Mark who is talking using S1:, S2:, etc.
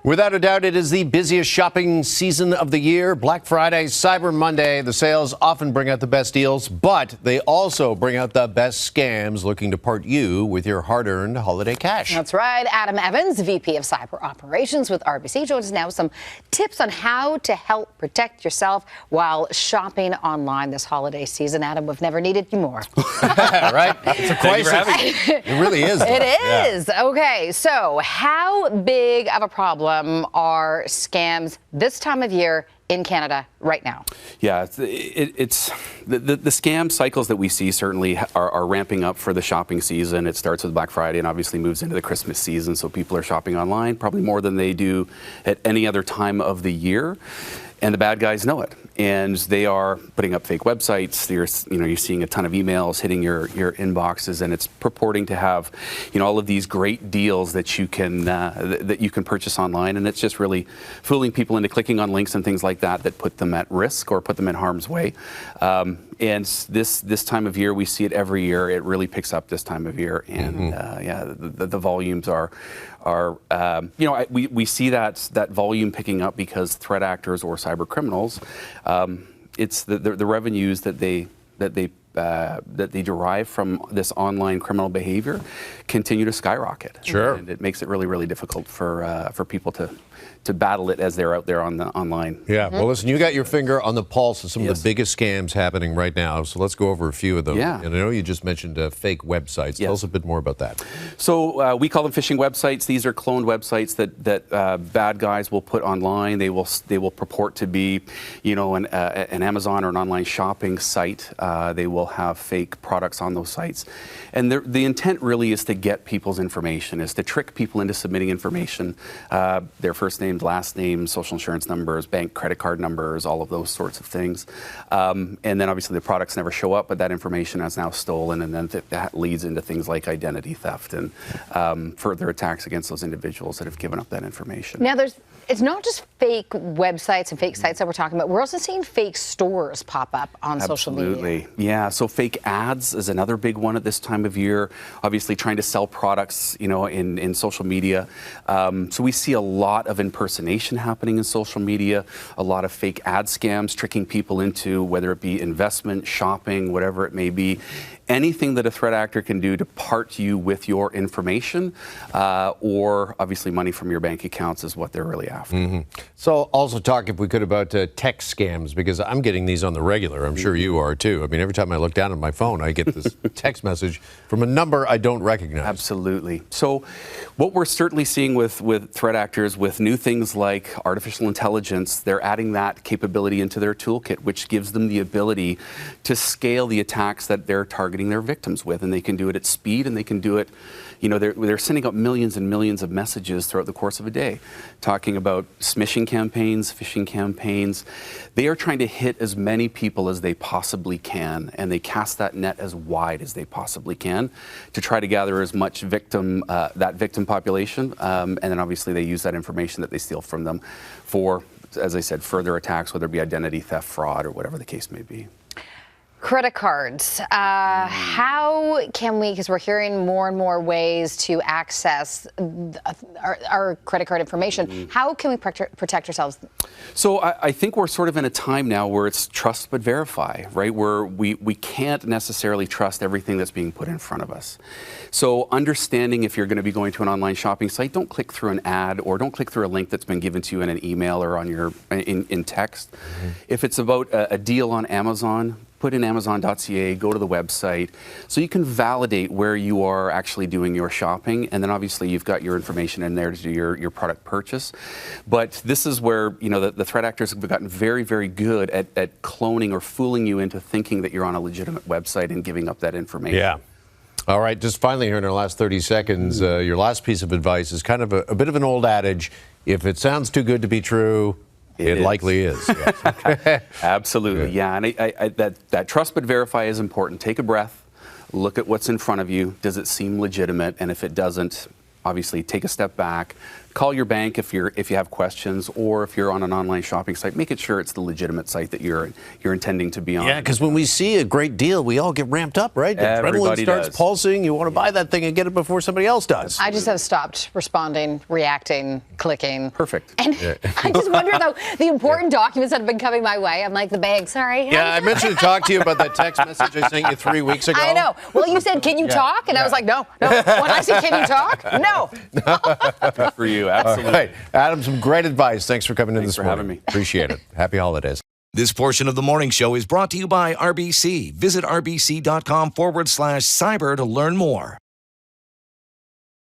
S1: Without a doubt, it is the busiest shopping season of the year. Black Friday, Cyber Monday. The sales often bring out the best deals, but they also bring out the best scams looking to part you with your hard-earned holiday cash.
S2: That's right. Adam Evans, VP of Cyber Operations with RBC, joins us now with some tips on how to help protect yourself while shopping online this holiday season. Adam, we've never needed you more.
S1: Right? It's a crisis. It really is.
S2: It is. Yeah. Okay, so how big of a problem are scams this time of year in Canada right now?
S3: Yeah, it's the scam cycles that we see certainly are ramping up for the shopping season. It starts with Black Friday and obviously moves into the Christmas season, so people are shopping online probably more than they do at any other time of the year. And the bad guys know it, and they are putting up fake websites. You're seeing a ton of emails hitting your inboxes, and it's purporting to have, all of these great deals that you can purchase online, and it's just really fooling people into clicking on links and things like that put them at risk or put them in harm's way. And this time of year, we see it every year. It really picks up this time of year, and the volumes are we see that volume picking up because threat actors or cyber criminals, it's the revenues that they derive from this online criminal behavior continue to skyrocket.
S1: Sure.
S3: And it makes it really, really difficult for people to battle it as they're out there online.
S1: Yeah. Well, listen, you got your finger on the pulse of some of the biggest scams happening right now. So let's go over a few of them.
S3: Yeah.
S1: And I know you just mentioned fake websites. Tell us a bit more about that.
S3: So we call them phishing websites. These are cloned websites that bad guys will put online. They will purport to be, an Amazon or an online shopping site. They will have fake products on those sites, and the intent really is to get people's information, is to trick people into submitting information, their first names, last names, social insurance numbers, bank credit card numbers, all of those sorts of things. And then obviously the products never show up, but that information is now stolen, and then that leads into things like identity theft and further attacks against those individuals that have given up that information.
S2: Now, it's not just fake websites and fake sites that we're talking about. We're also seeing fake stores pop up on social media.
S3: Absolutely. Yeah. So fake ads is another big one at this time of year. Obviously trying to sell products, in social media. So we see a lot of impersonation happening in social media, a lot of fake ad scams tricking people into whether it be investment, shopping, whatever it may be. Anything that a threat actor can do to part you with your information or obviously money from your bank accounts is what they're really after.
S1: So also talk, if we could, about text scams, because I'm getting these on the regular. I'm sure you are too. I mean, every time I look down at my phone, I get this text message from a number I don't recognize.
S3: Absolutely. So what we're certainly seeing with threat actors, with new things like artificial intelligence, they're adding that capability into their toolkit, which gives them the ability to scale the attacks that they're targeting their victims with, and they can do it at speed, and they can do it, they're sending out millions and millions of messages throughout the course of a day, talking about smishing campaigns, phishing campaigns. They are trying to hit as many people as they possibly can, and they cast that net as wide as they possibly can to try to gather as much victim population, and then obviously they use that information that they steal from them for, as I said, further attacks, whether it be identity theft, fraud, or whatever the case may be.
S2: Credit cards. How can we, because we're hearing more and more ways to access our credit card information, how can we protect ourselves?
S3: So I think we're sort of in a time now where it's trust but verify, right? Where we can't necessarily trust everything that's being put in front of us. So understanding if you're going to be going to an online shopping site, don't click through an ad or don't click through a link that's been given to you in an email or on your in text. If it's about a deal on Amazon, put in Amazon.ca, go to the website, so you can validate where you are actually doing your shopping, and then obviously you've got your information in there to do your product purchase. But this is where the threat actors have gotten very, very good at cloning or fooling you into thinking that you're on a legitimate website and giving up that information.
S1: Yeah. All right, just finally here in our last 30 seconds, your last piece of advice is kind of a bit of an old adage: if it sounds too good to be true, it likely is. Yes.
S3: Absolutely, yeah. And that trust but verify is important. Take a breath, look at what's in front of you. Does it seem legitimate? And if it doesn't, obviously take a step back, call your bank if you have questions, or if you're on an online shopping site, make it sure it's the legitimate site that you're intending to be on.
S1: Yeah, because when we see a great deal, we all get ramped up, right? The adrenaline
S3: Everybody
S1: starts
S3: does.
S1: pulsing. You want to buy that thing and get it before somebody else does.
S2: I just have stopped responding, reacting, clicking.
S3: Perfect.
S2: And I just wonder, though, the important documents that have been coming my way. I'm like, the bank, sorry.
S1: Yeah, I mentioned to talk to you about that text message I sent you 3 weeks ago.
S2: I know. Well, you said, can you talk? And I was like, no. When I said, can you talk? No.
S3: Good for you. Absolutely.
S1: All right. Adam, some great advice. Thanks for coming in
S3: Thanks
S1: this
S3: for
S1: morning.
S3: having me.
S1: Appreciate it. Happy holidays.
S4: This portion of the morning show is brought to you by RBC. Visit rbc.com/cyber to learn more.